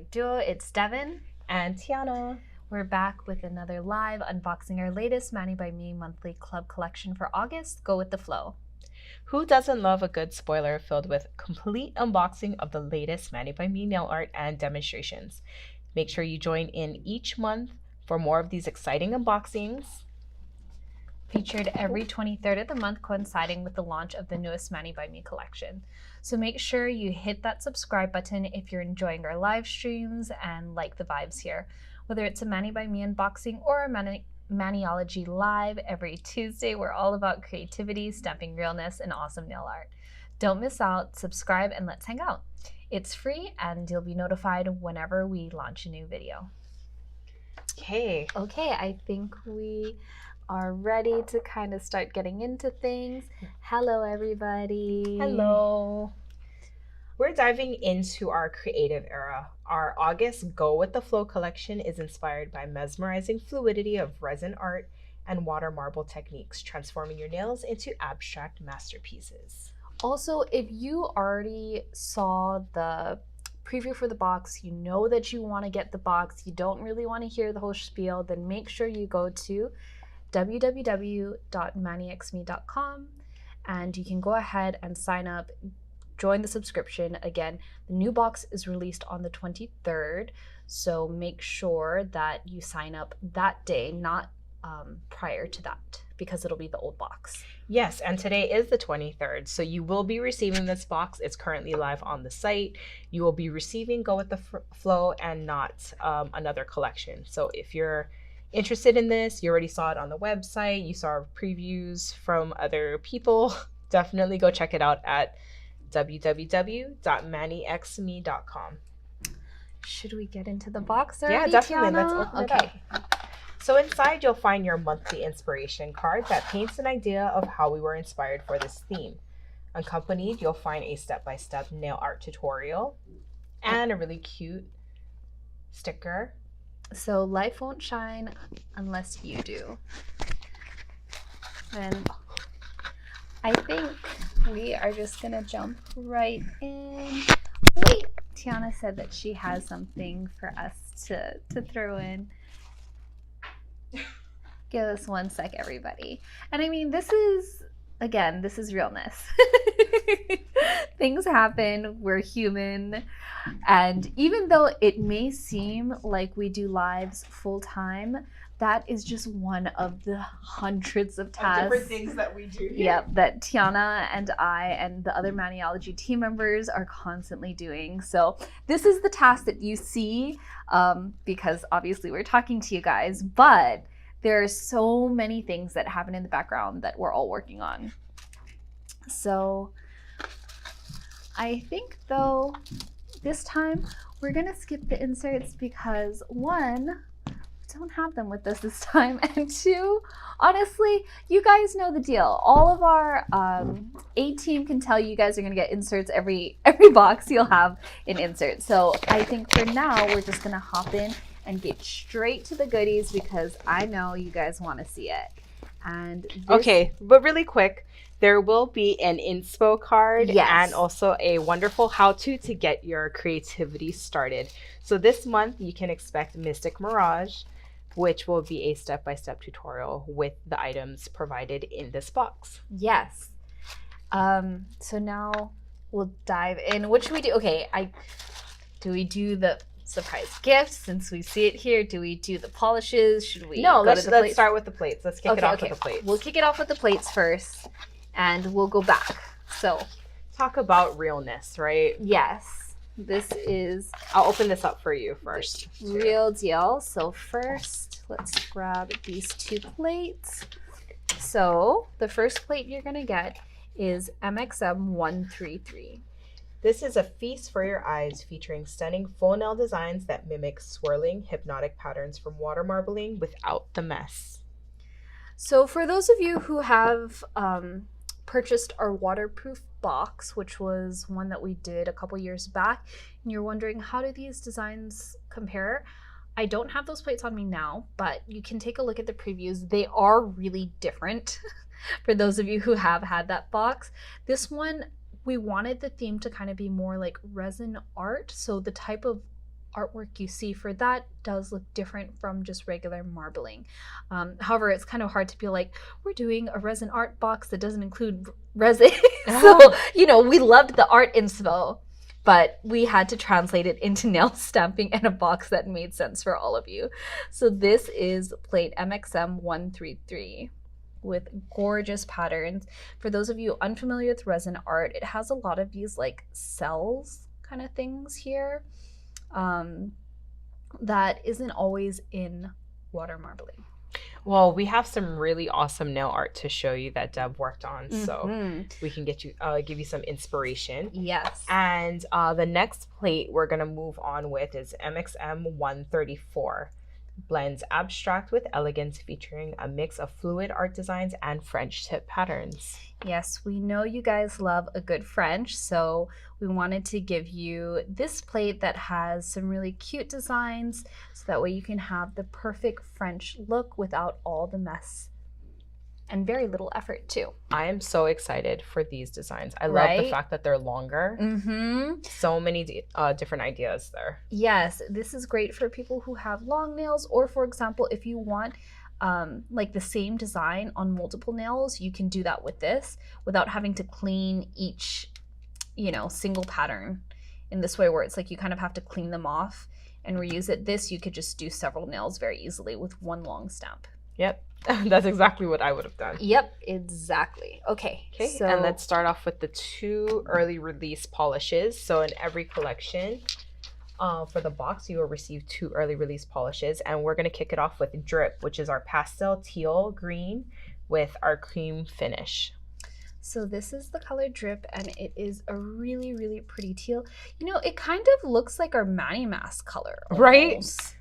perfect duo. It's Devon and Tiana. We're back with another live unboxing our latest Mani by Me monthly club collection for August. Go with the flow. Who doesn't love a good spoiler filled with complete unboxing of the latest Mani by Me nail art and demonstrations? Make sure you join in each month for more of these exciting unboxings. Featured every 23rd of the month, coinciding with the launch of the newest Mani by Me collection. So make sure you hit that subscribe button if you're enjoying our live streams and like the vibes here. Whether it's a Mani by Me unboxing or a Maniology live every Tuesday, we're all about creativity, stamping realness, and awesome nail art. Don't miss out, subscribe, and let's hang out. It's free and you'll be notified whenever we launch a new video. Okay, I think we are ready to kind of start getting into things. Hello, everybody. Hello. We're diving into our creative era. Our August Go With The Flow collection is inspired by mesmerizing fluidity of resin art and water marble techniques, transforming your nails into abstract masterpieces. Also, if you already saw the preview for the box, you know that you want to get the box, you don't really want to hear the whole spiel, then make sure you go to www.manixme.com and you can go ahead and sign up, join the subscription. Again, the new box is released on the 23rd, so make sure that you sign up that day, not prior to that, because it'll be the old box. Yes, and today is the 23rd, so you will be receiving this box. It's currently live on the site. You will be receiving Go With The Flow and not another collection. So if you're interested in this, you already saw it on the website, you saw previews from other people, definitely go check it out at www.manixme.com. Should we get into the box already? Yeah, definitely. Tiana? Let's open it up. So inside you'll find your monthly inspiration card that paints an idea of how we were inspired for this theme. Accompanied, you'll find a step-by-step nail art tutorial and a really cute sticker. So life won't shine unless you do. And I think we are just gonna jump right in. Wait, Tiana said that she has something for us to throw in. Give us 1 sec, everybody. And I mean, this is realness. Things happen, we're human. And even though it may seem like we do lives full time, that is just one of the hundreds of tasks. Different things that we do here. Yep, that Tiana and I and the other Maniology team members are constantly doing. So this is the task that you see, because obviously we're talking to you guys, but there are so many things that happen in the background that we're all working on. So I think though this time we're gonna skip the inserts because one, we don't have them with us this time, and two, honestly, you guys know the deal. All of our A team can tell you guys are gonna get inserts every box. You'll have an insert. So I think for now we're just gonna hop in and get straight to the goodies because I know you guys want to see it. And okay, but really quick, there will be an inspo card, yes, and also a wonderful how-to to get your creativity started. So this month you can expect Mystic Mirage, which will be a step-by-step tutorial with the items provided in this box. Yes. So now we'll dive in. What should we do? Okay, do we do the surprise gift since we see it here? Do we do the polishes? Should we? No, let's start with the plates. Let's kick it off with the plates. We'll kick it off with the plates first, and we'll go back. So talk about realness, right? Yes, this is. I'll open this up for you first. Real deal. So first, let's grab these two plates. So the first plate you're gonna get is MXM 133. This is a feast for your eyes, featuring stunning full nail designs that mimic swirling, hypnotic patterns from water marbling without the mess. So for those of you who have purchased our waterproof box, which was one that we did a couple years back, and you're wondering how do these designs compare, I don't have those plates on me now, but you can take a look at the previews. They are really different for those of you who have had that box. This one, we wanted the theme to kind of be more like resin art. So the type of artwork you see for that does look different from just regular marbling. However, it's kind of hard to be like, we're doing a resin art box that doesn't include resin. So, you know, we loved the art inspo, but we had to translate it into nail stamping and a box that made sense for all of you. So this is plate MXM 133 with gorgeous patterns. For those of you unfamiliar with resin art, it has a lot of these like cells kind of things here. That isn't always in water marbling. Well, we have some really awesome nail art to show you that Deb worked on, so we can get you give you some inspiration. Yes. And the next plate we're gonna move on with is MXM 134. Blends abstract with elegance, featuring a mix of fluid art designs and French tip patterns. Yes, we know you guys love a good French, so we wanted to give you this plate that has some really cute designs, so that way you can have the perfect French look without all the mess and very little effort too. I am so excited for these designs. I love the fact that they're longer. So many different ideas there. Yes, this is great for people who have long nails, or for example, if you want like the same design on multiple nails, you can do that with this without having to clean each, you know, single pattern in this way, where it's like you kind of have to clean them off and reuse it. This, you could just do several nails very easily with one long stamp. Yep. That's exactly what I would have done. Yep, exactly. Okay, so and let's start off with the 2 early release polishes. So in every collection, for the box, you will receive 2 early release polishes, and we're going to kick it off with Drip, which is our pastel teal green with our cream finish. So this is the color Drip, and it is a really, really pretty teal. You know, it kind of looks like our Mani Mask color. Almost. Right?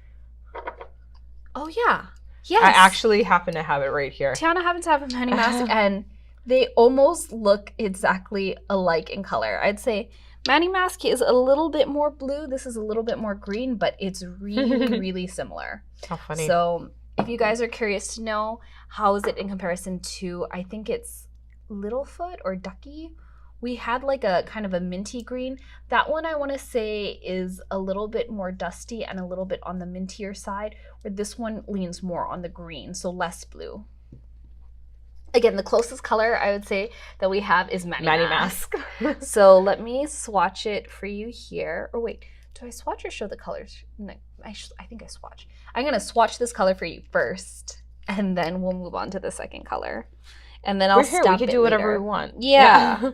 Oh, yeah. Yes. I actually happen to have it right here. Tiana happens to have a Mani Mask, and they almost look exactly alike in color. I'd say Mani Mask is a little bit more blue. This is a little bit more green, but it's really, really similar. How funny. So if you guys are curious to know how is it in comparison to, I think it's Littlefoot or Ducky, we had like a kind of a minty green. That one I want to say is a little bit more dusty and a little bit on the mintier side, where this one leans more on the green, so less blue. Again, the closest color I would say that we have is Mani Mask. So let me swatch it for you here. Or wait, do I swatch or show the colors? No, I think I swatch. I'm going to swatch this color for you first, and then we'll move on to the second color. And then I'll stamp it. We can do whatever we want. Yeah.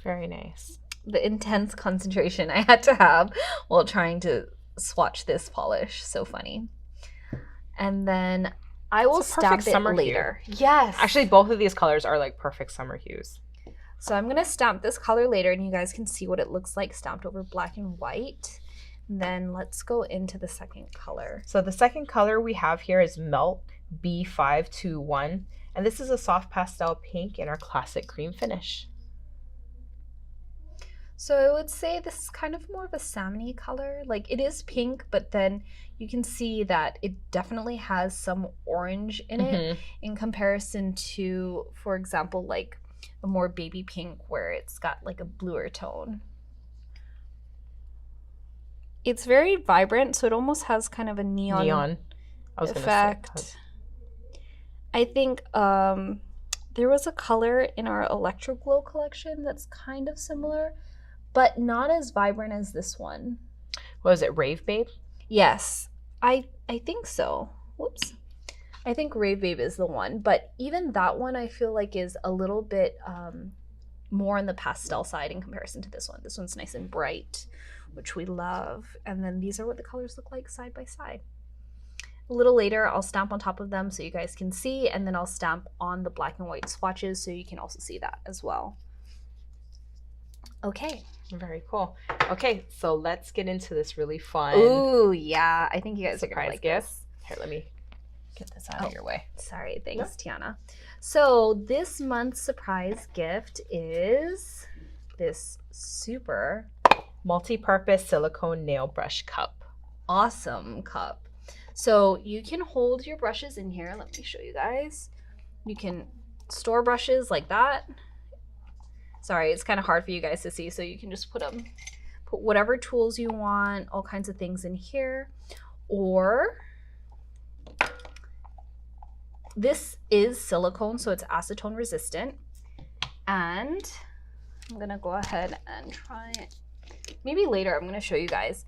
Very nice. The intense concentration I had to have while trying to swatch this polish. So funny. And then I will stamp it later. Hue. Yes. Actually, both of these colors are like perfect summer hues. So I'm going to stamp this color later, and you guys can see what it looks like stamped over black and white. And then let's go into the second color. So the second color we have here is Melt B521. And this is a soft pastel pink in our classic cream finish. So I would say this is kind of more of a salmon-y color. Like, it is pink, but then you can see that it definitely has some orange in it in comparison to, for example, like a more baby pink where it's got like a bluer tone. It's very vibrant, so it almost has kind of a neon effect. I think there was a color in our Electro Glow collection that's kind of similar, but not as vibrant as this one. Was it Rave Babe? Yes, I think so. Whoops. I think Rave Babe is the one, but even that one I feel like is a little bit more on the pastel side in comparison to this one. This one's nice and bright, which we love. And then these are what the colors look like side by side. A little later, I'll stamp on top of them so you guys can see, and then I'll stamp on the black and white swatches so you can also see that as well. Okay. Very cool. Okay, so let's get into this really fun. Ooh, yeah. I think you guys are gonna like this. Here, let me get this out of your way. Sorry, thanks, Tiana. So this month's surprise gift is this super multi-purpose silicone nail brush cup. Awesome cup. So you can hold your brushes in here. Let me show you guys. You can store brushes like that. Sorry, it's kind of hard for you guys to see, so you can just put whatever tools you want, all kinds of things in here. Or this is silicone, so it's acetone resistant. And I'm gonna go ahead and try it. Maybe later I'm gonna show you guys.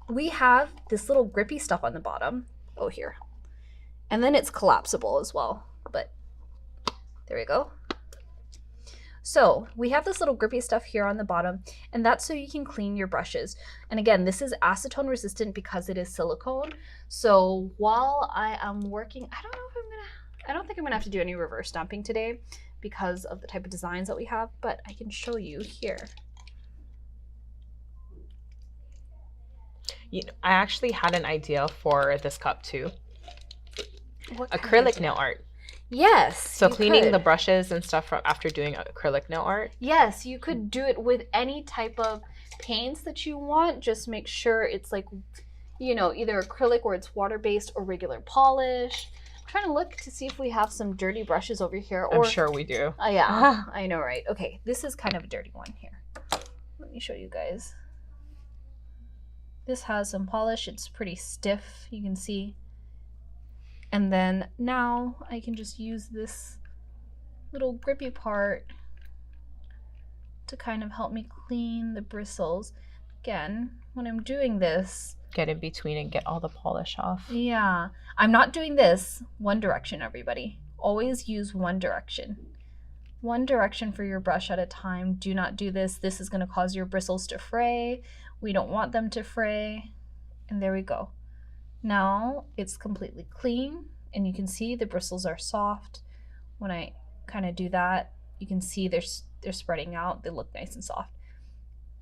We have this little grippy stuff on the bottom. Oh, here. And then it's collapsible as well, but there we go. So we have this little grippy stuff here on the bottom, and that's so you can clean your brushes. And again, this is acetone resistant because it is silicone. So while I am working, I don't think I'm gonna have to do any reverse stamping today because of the type of designs that we have, but I can show you here. You know, I actually had an idea for this cup too. What acrylic nail art. Yes. So cleaning the brushes and stuff from after doing acrylic nail art. Yes, you could do it with any type of paints that you want. Just make sure it's like, you know, either acrylic or it's water-based or regular polish. I'm trying to look to see if we have some dirty brushes over here. Or, I'm sure we do. Yeah, I know, right? Okay, this is kind of a dirty one here. Let me show you guys. This has some polish. It's pretty stiff, you can see. And then now I can just use this little grippy part to kind of help me clean the bristles. Again, when I'm doing this, get in between and get all the polish off. Yeah, I'm not doing this one direction, everybody. Always use one direction. One direction for your brush at a time. Do not do this. This is going to cause your bristles to fray. We don't want them to fray. And there we go. Now it's completely clean, and you can see the bristles are soft. When I kind of do that, you can see they're spreading out. They look nice and soft.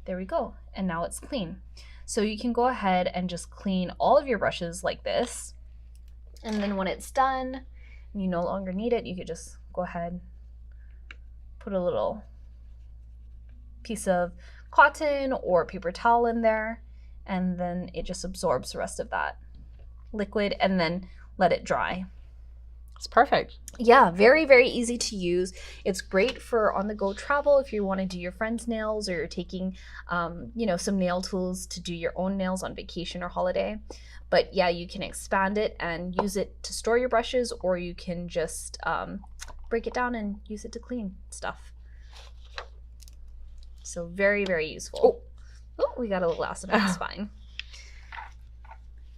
There we go. And now it's clean. So you can go ahead and just clean all of your brushes like this. And then when it's done and you no longer need it, you could just go ahead, put a little piece of cotton or paper towel in there, and then it just absorbs the rest of that liquid and then let it dry. It's perfect. Yeah, very, very easy to use. It's great for on-the-go travel if you want to do your friend's nails, or you're taking, you know, some nail tools to do your own nails on vacation or holiday. But yeah, you can expand it and use it to store your brushes, or you can just break it down and use it to clean stuff. So very, very useful. Oh, we got a little acid. That's fine.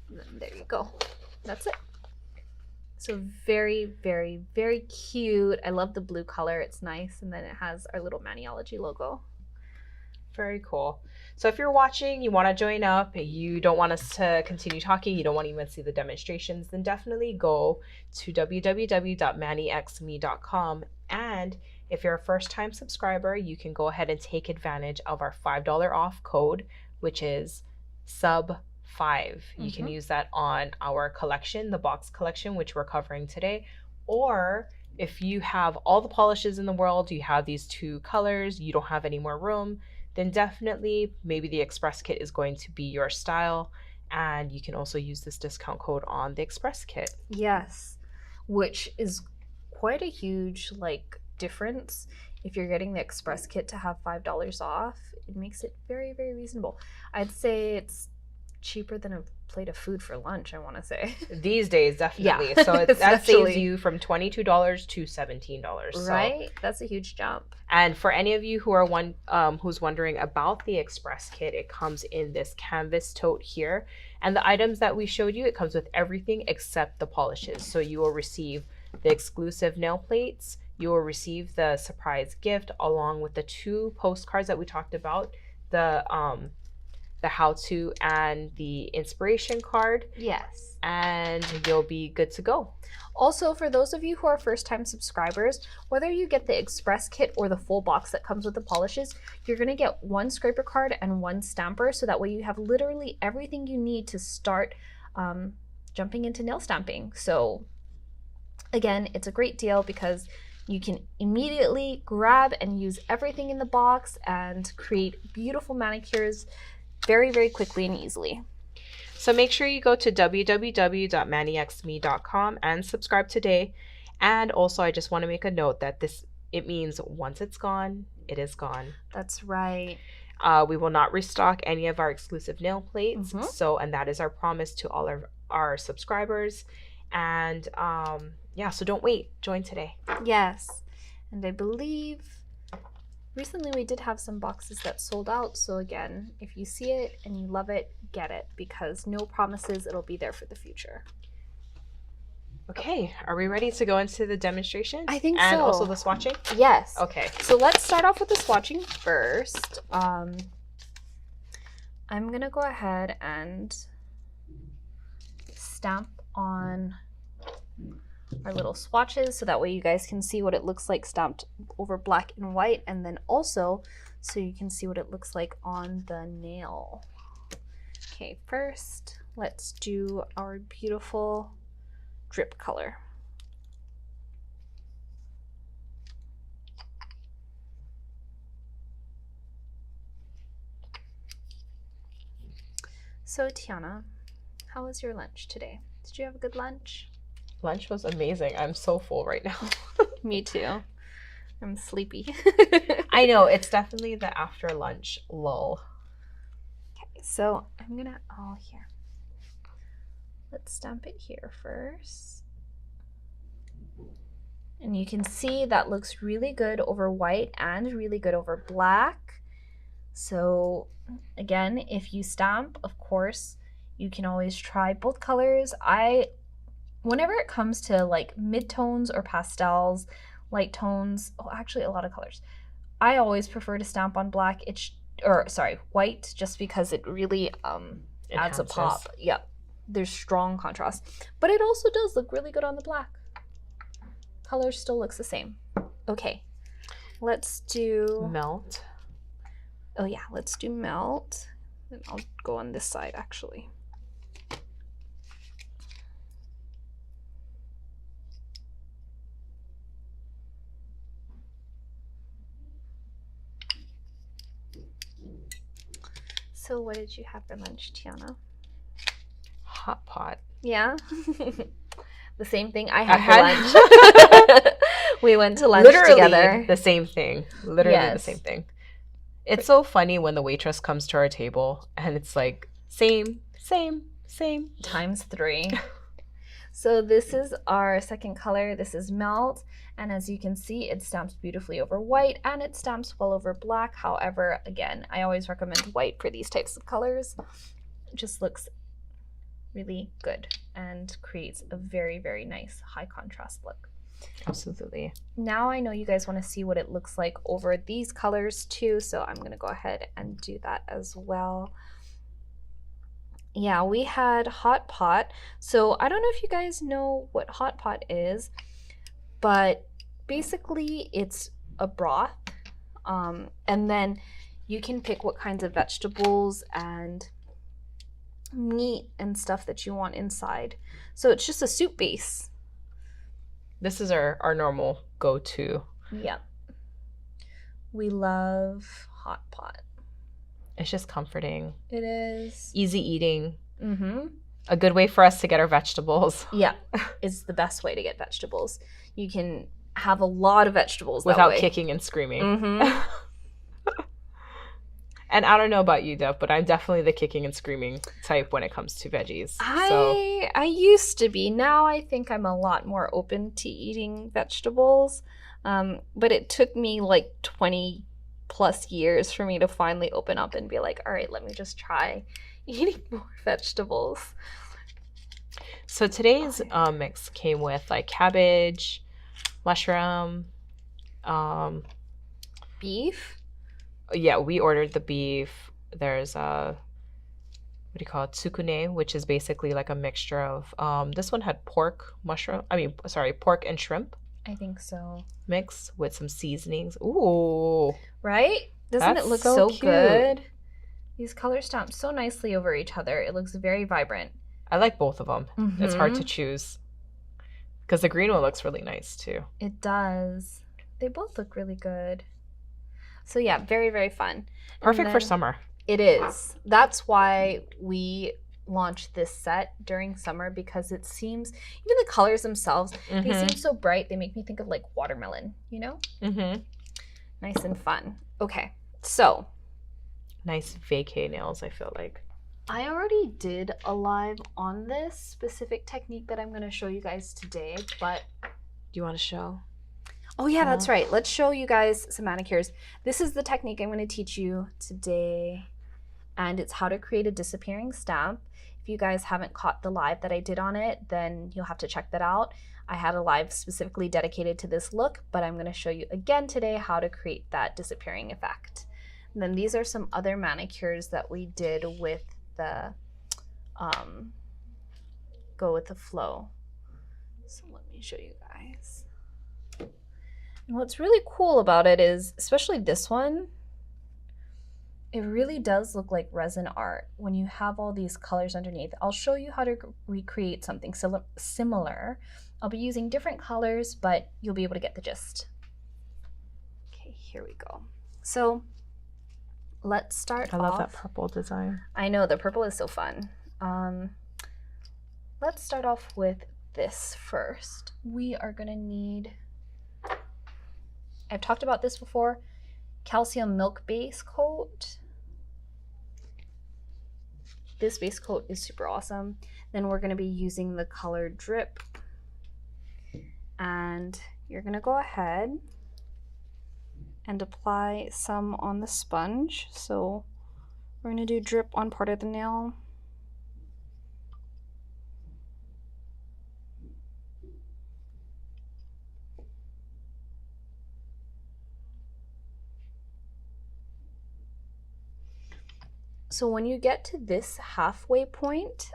And then there you go. That's it. So very, very, very cute. I love the blue color. It's nice. And then it has our little Maniology logo. Very cool. So if you're watching, you want to join up, you don't want us to continue talking, you don't want to even see the demonstrations, then definitely go to www.manixme.com. And if you're a first-time subscriber, you can go ahead and take advantage of our $5 off code, which is sub5. You can use that on our collection, the box collection, which we're covering today. Or if you have all the polishes in the world, you have these two colors, you don't have any more room, then definitely maybe the Express Kit is going to be your style. And you can also use this discount code on the Express Kit. Yes, which is quite a huge difference. If you're getting the Express Kit to have $5 off, it makes it very, very reasonable. I'd say it's cheaper than a plate of food for lunch, I want to say. These days, definitely. Yeah. So that saves you from $22 to $17. Right? That's a huge jump. And for any of you who are who's wondering about the Express Kit, it comes in this canvas tote here. And the items that we showed you, it comes with everything except the polishes. So you will receive the exclusive nail plates. You will receive the surprise gift along with the 2 postcards that we talked about, the how-to and the inspiration card. Yes. And you'll be good to go. Also, for those of you who are first-time subscribers, whether you get the Express Kit or the full box that comes with the polishes, you're going to get 1 scraper card and 1 stamper, so that way you have literally everything you need to start jumping into nail stamping. So again, it's a great deal because you can immediately grab and use everything in the box and create beautiful manicures very, very quickly and easily. So make sure you go to www.mannyxme.com and subscribe today. And also, I just want to make a note that it means once it's gone, it is gone. That's right. We will not restock any of our exclusive nail plates. And that is our promise to all of our subscribers. And so don't wait. Join today. Yes. And I believe recently we did have some boxes that sold out. So again, if you see it and you love it, get it, because no promises, it'll be there for the future. Okay, are we ready to go into the demonstration? I think and so. And also the swatching? Yes. Okay. So let's start off with the swatching first. I'm going to go ahead and stamp on our little swatches so that way you guys can see what it looks like stamped over black and white, and then also so you can see what it looks like on the nail. Okay, first let's do our beautiful drip color. So Tiana, how was your lunch today? Did you have a good lunch? Lunch was amazing. I'm so full right now. Me too. I'm sleepy. I know, it's definitely the after lunch lull. Okay, so I'm gonna, here. Let's stamp it here first. And you can see that looks really good over white and really good over black. So again, if you stamp, of course, you can always try both colors. Whenever it comes to like mid-tones or pastels, light tones, actually a lot of colors, I always prefer to stamp on black, white, just because it really adds a pop. Yep, there's strong contrast. But it also does look really good on the black. Color still looks the same. Okay, let's do melt. Oh yeah, let's do melt. And I'll go on this side actually. So what did you have for lunch, Tiana? Hot pot. Yeah? The same thing I had for lunch. We went to lunch together. The same thing. Literally the same thing. It's so funny when the waitress comes to our table and it's like, same. Times 3. So this is our second color. This is melt. And as you can see, it stamps beautifully over white and it stamps well over black. However, again, I always recommend white for these types of colors. It just looks really good and creates a very, very nice high contrast look. Absolutely. Now I know you guys want to see what it looks like over these colors too, so I'm going to go ahead and do that as well. Yeah, we had hot pot. So I don't know if you guys know what hot pot is, but basically it's a broth, and then you can pick what kinds of vegetables and meat and stuff that you want inside. So it's just a soup base. This is our normal go-to. Yep. We love hot pot. It's just comforting. It is. Easy eating. Mm-hmm. A good way for us to get our vegetables. Yeah, it's the best way to get vegetables. You can have a lot of vegetables without that way. Kicking and screaming. Mm-hmm. And I don't know about you, Dev, but I'm definitely the kicking and screaming type when it comes to veggies. I used to be. Now I think I'm a lot more open to eating vegetables. But it took me like 20 plus years for me to finally open up and be like, all right, let me just try eating more vegetables. So today's mix came with like cabbage, mushroom, beef. Yeah, we ordered the beef. There's what do you call it? Tsukune, which is basically like a mixture of this one had pork and shrimp. I think so. Mixed with some seasonings. Ooh. Right? Doesn't it look so good? These colors stamp so nicely over each other. It looks very vibrant. I like both of them. Mm-hmm. It's hard to choose. Because the green one looks really nice too. It does. They both look really good. So yeah, very, very fun. Perfect for summer. It is. That's why we launch this set during summer because it seems, even the colors themselves, they seem so bright. They make me think of like watermelon, you know? Nice and fun. Okay, so. Nice vacay nails, I feel like. I already did a live on this specific technique that I'm going to show you guys today, but. Do you want to show? Oh yeah, that's right. Let's show you guys some manicures. This is the technique I'm going to teach you today, and it's how to create a disappearing stamp. If you guys haven't caught the live that I did on it, then you'll have to check that out. I had a live specifically dedicated to this look, but I'm going to show you again today how to create that disappearing effect. And then these are some other manicures that we did with the go with the flow. So let me show you guys. And what's really cool about it is, especially this one, it really does look like resin art when you have all these colors underneath. I'll show you how to recreate something similar. I'll be using different colors, but you'll be able to get the gist. Okay, here we go. So let's start off. I love that purple design. I know, the purple is so fun. Let's start off with this first. We are gonna need, I've talked about this before, calcium milk base coat. This base coat is super awesome. Then we're gonna be using the color Drip. And you're gonna go ahead and apply some on the sponge. So we're gonna do Drip on part of the nail. So when you get to this halfway point,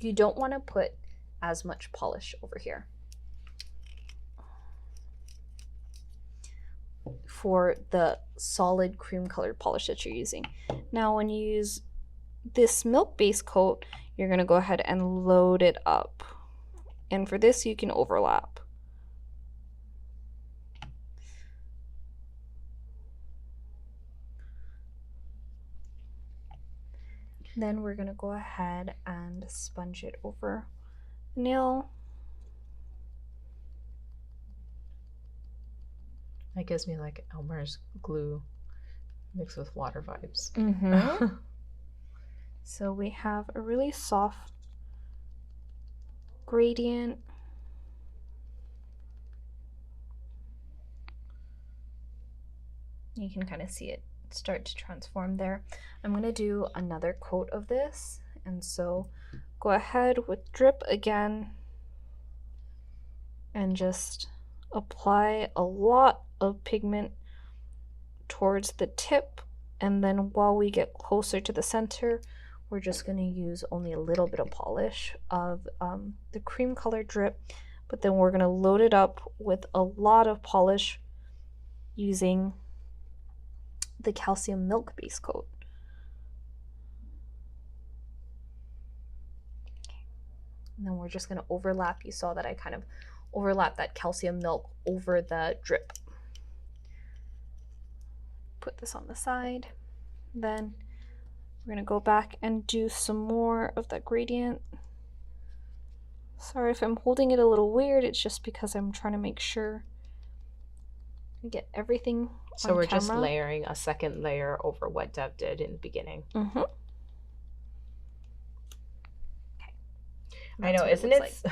you don't want to put as much polish over here for the solid cream colored polish that you're using. Now when you use this milk base coat, you're going to go ahead and load it up. And for this you can overlap. Then we're going to go ahead and sponge it over the nail. That gives me like Elmer's glue mixed with water vibes. So we have a really soft gradient. You can kind of see it start to transform there. I'm going to do another coat of this, and so go ahead with Drip again and just apply a lot of pigment towards the tip, and then while we get closer to the center, we're just going to use only a little bit of polish of the cream color Drip, but then we're going to load it up with a lot of polish using the calcium milk base coat. Okay. And then we're just going to overlap. You saw that I kind of overlapped that calcium milk over the Drip. Put this on the side. Then we're going to go back and do some more of that gradient. Sorry if I'm holding it a little weird, it's just because I'm trying to make sure I get everything. So we're just layering a second layer over what Dev did in the beginning. Okay. I know, isn't it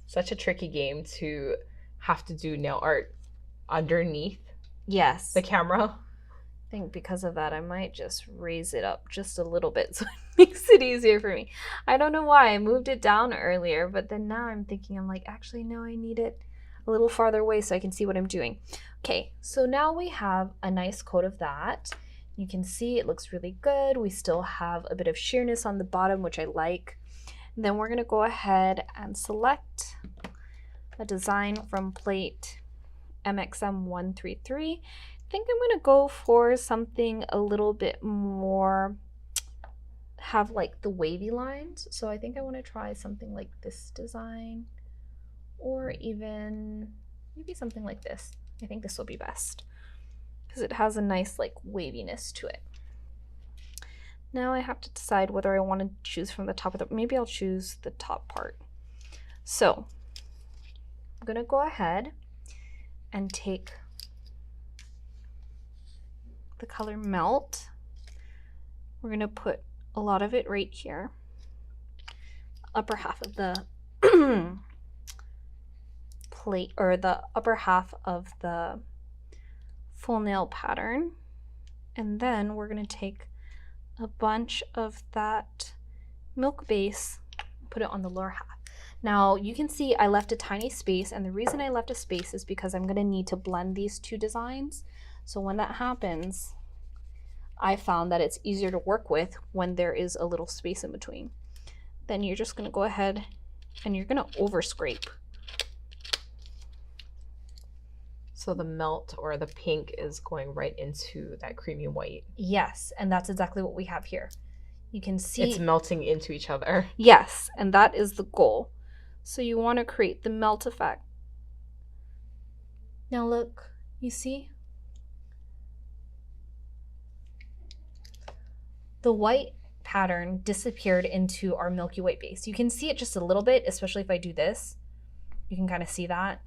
such a tricky game to have to do nail art underneath the camera? I think because of that, I might just raise it up just a little bit so it makes it easier for me. I don't know why. I moved it down earlier, but then now I'm thinking, I'm like, actually, no, I need it a little farther away so I can see what I'm doing. Okay, so now we have a nice coat of that. You can see it looks really good. We still have a bit of sheerness on the bottom, which I like. And then we're going to go ahead and select a design from plate MXM 133. I think I'm going to go for something a little bit more, have like the wavy lines. So I think I want to try something like this design, or even maybe something like this. I think this will be best because it has a nice like waviness to it. Now I have to decide whether I want to choose from the top of the, maybe I'll choose the top part. So I'm gonna go ahead and take the color Melt. We're gonna put a lot of it right here, upper half of the plate, or the upper half of the full nail pattern. And then we're gonna take a bunch of that milk base, put it on the lower half. Now you can see I left a tiny space, and the reason I left a space is because I'm gonna need to blend these two designs. So when that happens, I found that it's easier to work with when there is a little space in between. Then you're just gonna go ahead and you're gonna over scrape. So the melt or the pink is going right into that creamy white. Yes, and that's exactly what we have here. You can see it's melting into each other. Yes, and that is the goal. So you want to create the melt effect. Now look, you see? The white pattern disappeared into our milky white base. You can see it just a little bit, especially if I do this. You can kind of see that.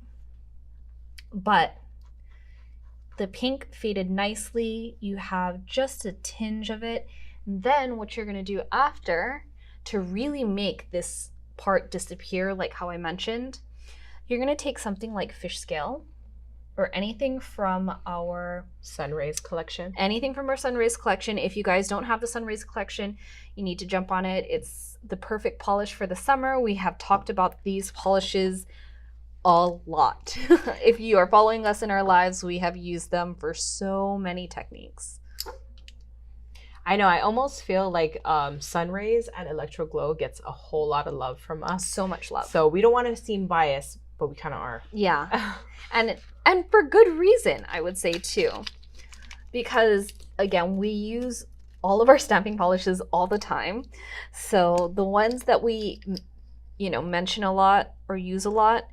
But the pink faded nicely. You have just a tinge of it. And then what you're going to do after to really make this part disappear, like how I mentioned, you're going to take something like fish scale or anything from our Sunrays collection. Anything from our Sunrays collection. If you guys don't have the Sunrays collection, you need to jump on it. It's the perfect polish for the summer. We have talked about these polishes a lot. If you are following us in our lives, we have used them for so many techniques. I know, I almost feel like Sunrays and Electro Glow gets a whole lot of love from us. So much love. So we don't want to seem biased, but we kind of are. Yeah. And for good reason, I would say too. Because again, we use all of our stamping polishes all the time. So the ones that we, mention a lot or use a lot,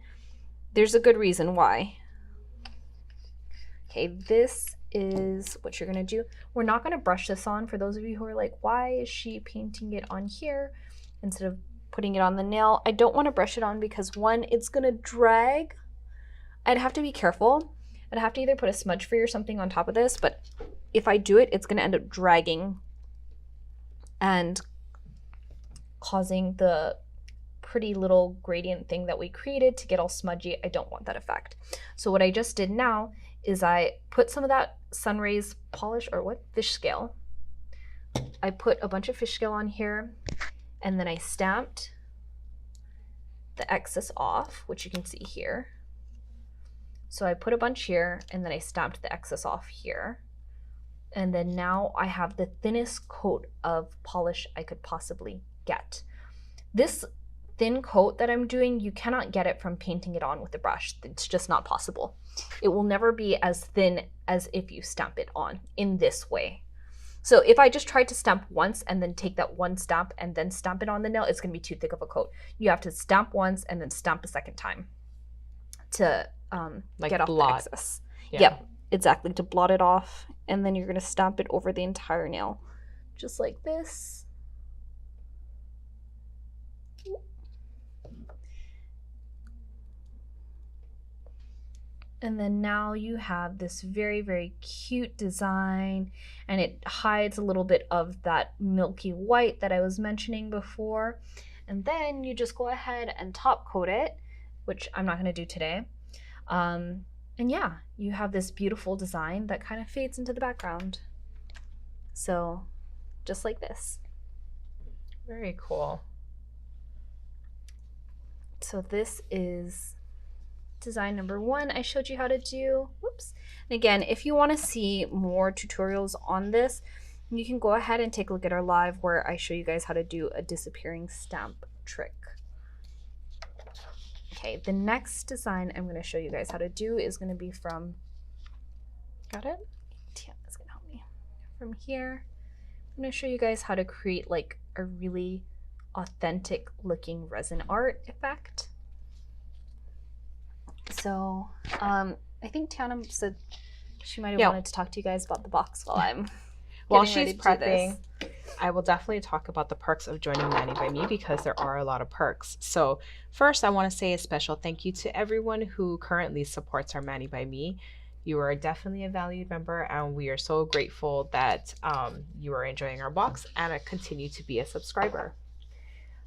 there's a good reason why. Okay, this is what you're gonna do. We're not gonna brush this on. For those of you who are like, why is she painting it on here instead of putting it on the nail? I don't want to brush it on because one, it's gonna drag. I'd have to be careful. I'd have to either put a smudge free or something on top of this, but if I do it, it's gonna end up dragging and causing the pretty little gradient thing that we created to get all smudgy. I don't want that effect. So what I just did now is I put some of that Sunrays polish, or fish scale. I put a bunch of fish scale on here, and then I stamped the excess off, which you can see here. So I put a bunch here, and then I stamped the excess off here. And then now I have the thinnest coat of polish I could possibly get. This thin coat that I'm doing, you cannot get it from painting it on with a brush. It's just not possible. It will never be as thin as if you stamp it on in this way. So if I just tried to stamp once and then take that one stamp and then stamp it on the nail, it's going to be too thick of a coat. You have to stamp once and then stamp a second time to get off the excess. Yeah. Yep, exactly, to blot it off. And then you're going to stamp it over the entire nail, just like this. And then now you have this very, very cute design, and it hides a little bit of that milky white that I was mentioning before. And then you just go ahead and top coat it, which I'm not going to do today. And yeah, you have this beautiful design that kind of fades into the background. So just like this. Very cool. So this is design number 1 I showed you how to do. Whoops. And again, if you want to see more tutorials on this, you can go ahead and take a look at our live where I show you guys how to do a disappearing stamp trick. Okay, the next design I'm going to show you guys how to do is going to be from, got it? Tiana's going to help me. From here, I'm going to show you guys how to create like a really authentic looking resin art effect. So I think Tiana said she might have wanted to talk to you guys about the box while I'm While Getting ready she's to do prepping, this. I will definitely talk about the perks of joining Manny by Me because there are a lot of perks. So, first, I want to say a special thank you to everyone who currently supports our Manny by Me. You are definitely a valued member, and we are so grateful that you are enjoying our box and continue to be a subscriber.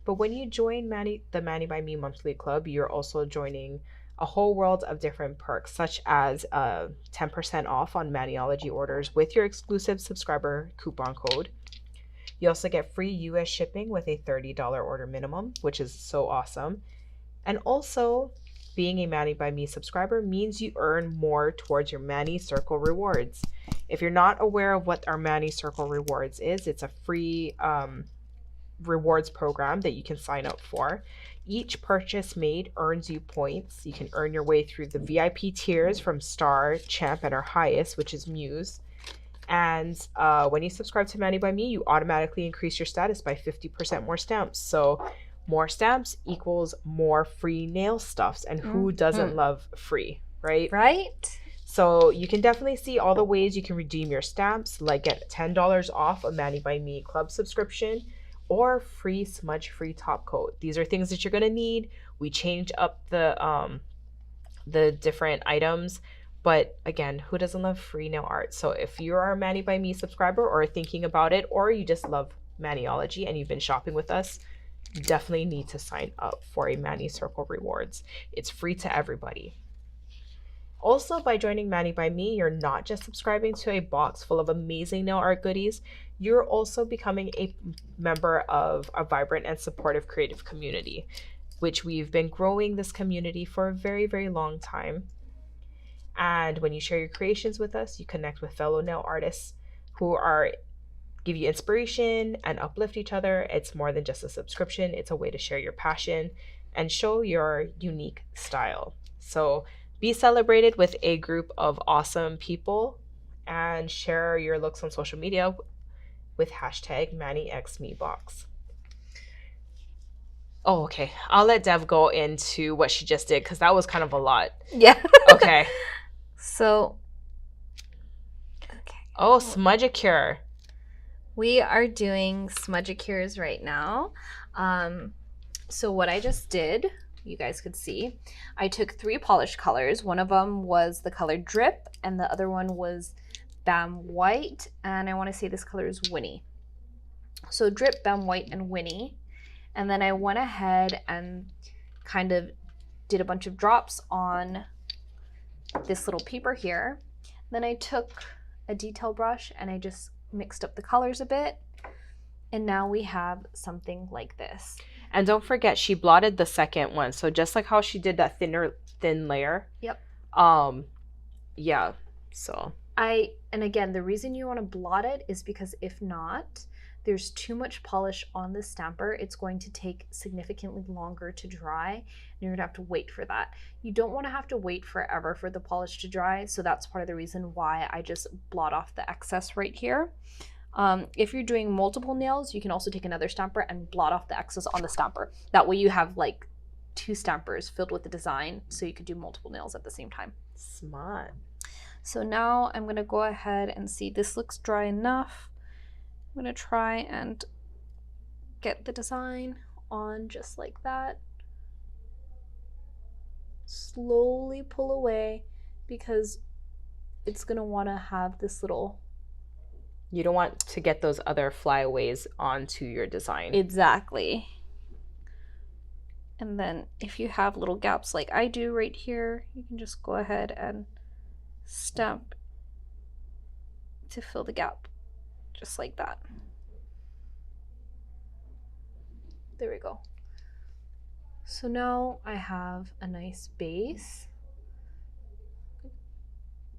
But when you join the Manny by Me monthly club, you're also joining a whole world of different perks, such as 10% off on Maniology orders with your exclusive subscriber coupon code. You also get free US shipping with a $30 order minimum, which is so awesome. And also, being a Manny by Me subscriber means you earn more towards your Manny Circle rewards. If you're not aware of what our Manny Circle rewards is, it's a free rewards program that you can sign up for. Each purchase made earns you points. You can earn your way through the VIP tiers from Star, Champ, and our highest, which is Muse. And when you subscribe to Manny by Me, you automatically increase your status by 50% more stamps. So more stamps equals more free nail stuffs. And who doesn't love free, right? Right? So you can definitely see all the ways you can redeem your stamps, like get $10 off a Manny by Me club subscription or free smudge-free top coat. These are things that you're gonna need. We change up the different items, but again, who doesn't love free nail art? So if you are a Manny by Me subscriber or thinking about it, or you just love Maniology and you've been shopping with us, you definitely need to sign up for a Manny Circle Rewards. It's free to everybody. Also, by joining Manny by Me, you're not just subscribing to a box full of amazing nail art goodies, you're also becoming a member of a vibrant and supportive creative community, which we've been growing this community for a very, very long time. And when you share your creations with us, you connect with fellow nail artists who give you inspiration and uplift each other. It's more than just a subscription. It's a way to share your passion and show your unique style. So be celebrated with a group of awesome people and share your looks on social media with hashtag MannyXMeBox. Oh, okay. I'll let Dev go into what she just did because that was kind of a lot. Yeah. Okay. So, okay. Oh, Smudgicure. We are doing Smudgicures right now. So what I just did, you guys could see, I took 3 polish colors. One of them was the color Drip, and the other one was Bam White, and I want to say this color is Winnie. So Drip, Bam White, and Winnie. And then I went ahead and kind of did a bunch of drops on this little paper here. Then I took a detail brush and I just mixed up the colors a bit. And now we have something like this. And don't forget, she blotted the second one. So just like how she did that thin layer. Yep. Yeah. So. And again, the reason you want to blot it is because if not, there's too much polish on the stamper. It's going to take significantly longer to dry, and you're gonna have to wait for that. You don't want to have to wait forever for the polish to dry, so that's part of the reason why I just blot off the excess right here. If you're doing multiple nails, you can also take another stamper and blot off the excess on the stamper. That way you have like 2 stampers filled with the design, so you could do multiple nails at the same time. Smart. So now I'm gonna go ahead and see, this looks dry enough. I'm going to try and get the design on just like that. Slowly pull away because it's going to want to have this little... You don't want to get those other flyaways onto your design. Exactly. And then if you have little gaps like I do right here, you can just go ahead and stamp to fill the gap. Just like that. There we go. So now I have a nice base.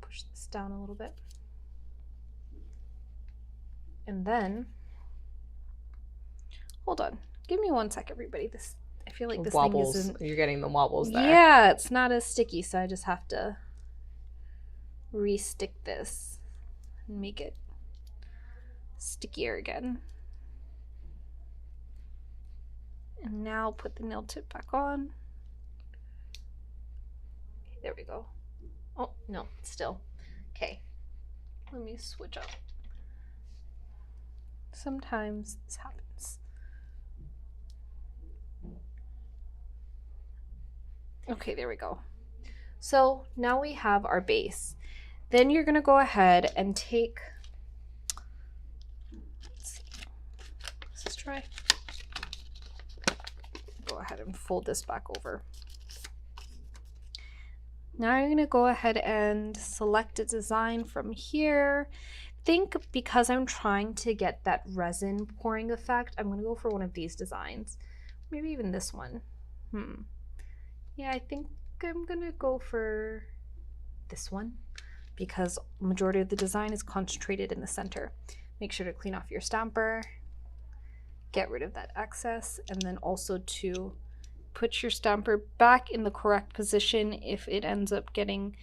Push this down a little bit. And then, hold on. Give me 1 sec, everybody. I feel like this wobbles. thing isn't... You're getting the wobbles there. Yeah, it's not as sticky, so I just have to re-stick this and make it stickier again. And now put the nail tip back on. Okay, there we go. Oh, no, still. Okay, let me switch up. Sometimes this happens. Okay, there we go. So now we have our base. Then you're going to go ahead and take, let's see, let's try. Go ahead and fold this back over. Now you're going to go ahead and select a design from here. Think, because I'm trying to get that resin pouring effect, I'm going to go for one of these designs. Maybe even this one. Yeah, I think I'm going to go for this one because majority of the design is concentrated in the center. Make sure to clean off your stamper, get rid of that excess, and then also to put your stamper back in the correct position if it ends up getting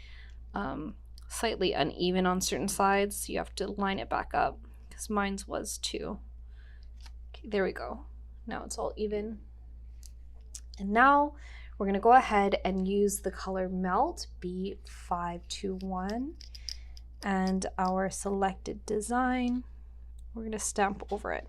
slightly uneven on certain sides. You have to line it back up because mine's was too. Okay, there we go. Now it's all even. And now we're going to go ahead and use the color Melt B521 and our selected design. We're going to stamp over it.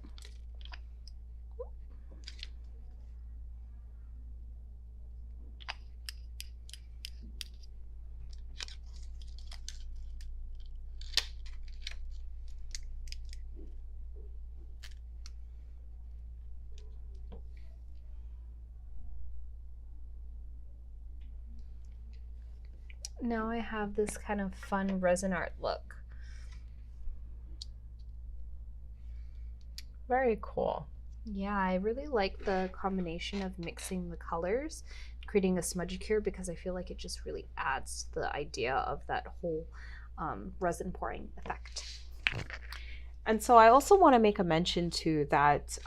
Now I have this kind of fun resin art look. Very cool. Yeah, I really like the combination of mixing the colors, creating a smudge cure, because I feel like it just really adds to the idea of that whole resin pouring effect. And so I also want to make a mention too that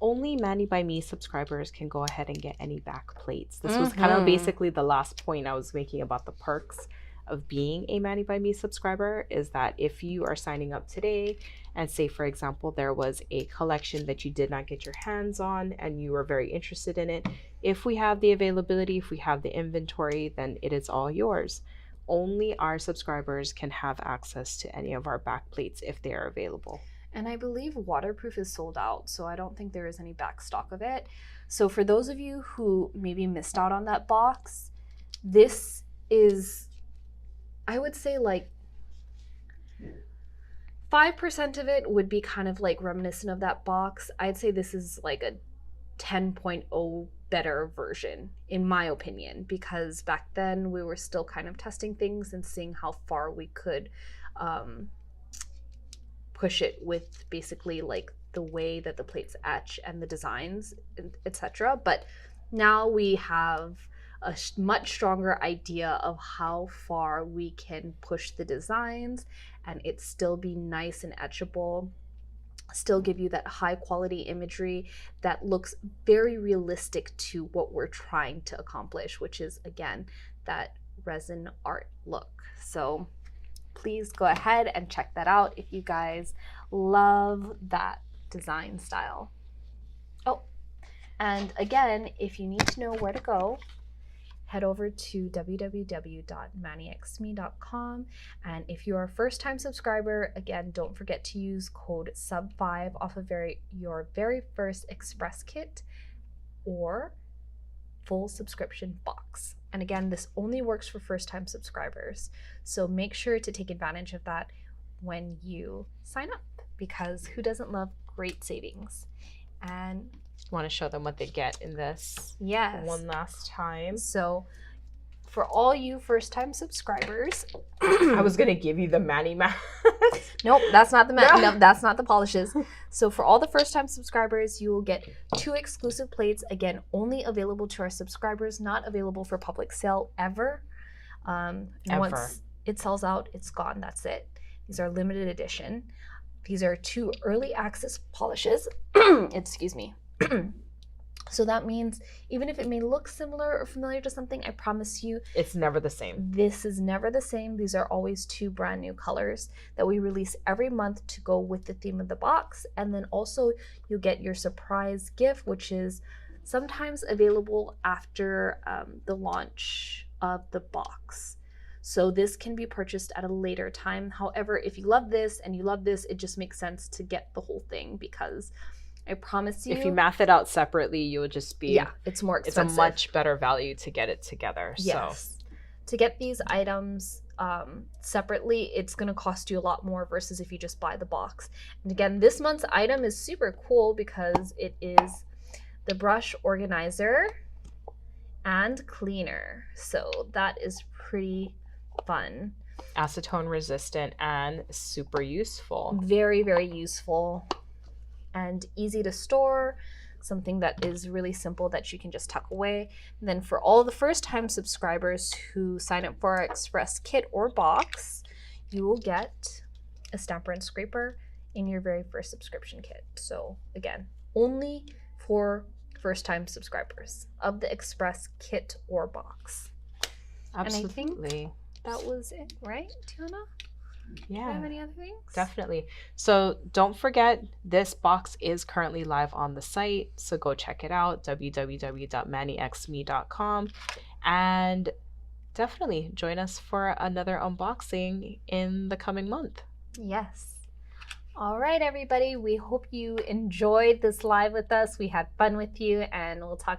only Manny by Me subscribers can go ahead and get any back plates. This was kind of basically the last point I was making about the perks of being a Manny by Me subscriber, is that if you are signing up today and say, for example, there was a collection that you did not get your hands on and you were very interested in it, if we have the availability, if we have the inventory, then it is all yours. Only our subscribers can have access to any of our back plates if they are available. And I believe waterproof is sold out, so I don't think there is any back stock of it. So for those of you who maybe missed out on that box, this is, I would say, like 5% of it would be kind of like reminiscent of that box. I'd say this is like a 10.0 better version, in my opinion, because back then we were still kind of testing things and seeing how far we could push it with basically like the way that the plates etch and the designs, etc. But now we have a much stronger idea of how far we can push the designs and it still be nice and etchable, still give you that high quality imagery that looks very realistic to what we're trying to accomplish, which is, again, that resin art look. So please go ahead and check that out if you guys love that design style. Oh, and again, if you need to know where to go, head over to www.mannyxme.com. And if you're a first-time subscriber, again, don't forget to use code SUB5 off of your very first express kit or full subscription box. And again, this only works for first-time subscribers. So make sure to take advantage of that when you sign up, because who doesn't love great savings? And want to show them what they get in this one last time. So for all you first-time subscribers, I was gonna give you the Manny mask. Nope, that's not the no, that's not the polishes. So for all the first-time subscribers, you will get 2 exclusive plates, again, only available to our subscribers, not available for public sale ever. And once it sells out, it's gone. That's it. These are limited edition. These are 2 early access polishes. Excuse me. So that means even if it may look similar or familiar to something, I promise you it's never the same. This is never the same. These are always 2 brand new colors that we release every month to go with the theme of the box. And then also you'll get your surprise gift, which is sometimes available after the launch of the box. So this can be purchased at a later time. However, if you love this and you love this, it just makes sense to get the whole thing, because I promise you, if you math it out separately, you would just be, yeah, it's more expensive. It's a much better value to get it together. Yes. So to get these items separately, it's going to cost you a lot more versus if you just buy the box. And again, this month's item is super cool because it is the brush organizer and cleaner. So that is pretty fun. Acetone resistant and super useful. Very, very useful and easy to store. Something that is really simple that you can just tuck away. And then for all the first time subscribers who sign up for our express kit or box, you will get a stamper and scraper in your very first subscription kit. So again, only for first time subscribers of the express kit or box. Absolutely. And I think that was it, right, Tiana? Yeah. Do you have any other things? Definitely. So don't forget, this box is currently live on the site. So go check it out, www.mannyxme.com. And definitely join us for another unboxing in the coming month. Yes. All right, everybody. We hope you enjoyed this live with us. We had fun with you, and we'll talk